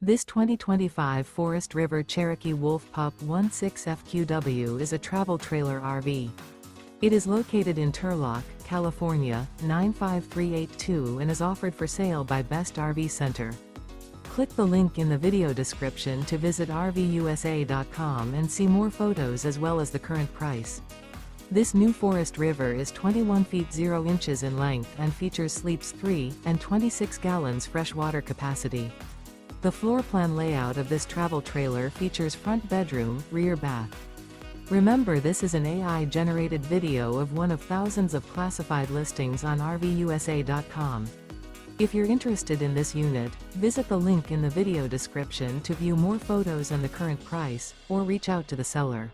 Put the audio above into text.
This 2025 Forest River Cherokee Wolf Pup 16FQW is a travel trailer RV. It is located in Turlock, California, 95382 and is offered for sale by Best RV Center. Click the link in the video description to visit RVUSA.com and see more photos as well as the current price. This new Forest River is 21 feet 0 inches in length and features sleeps 3 and 26 gallons fresh water capacity. The floor plan layout of this travel trailer features front bedroom, rear bath. Remember, this is an AI-generated video of one of thousands of classified listings on RVUSA.com. If you're interested in this unit, visit the link in the video description to view more photos and the current price, or reach out to the seller.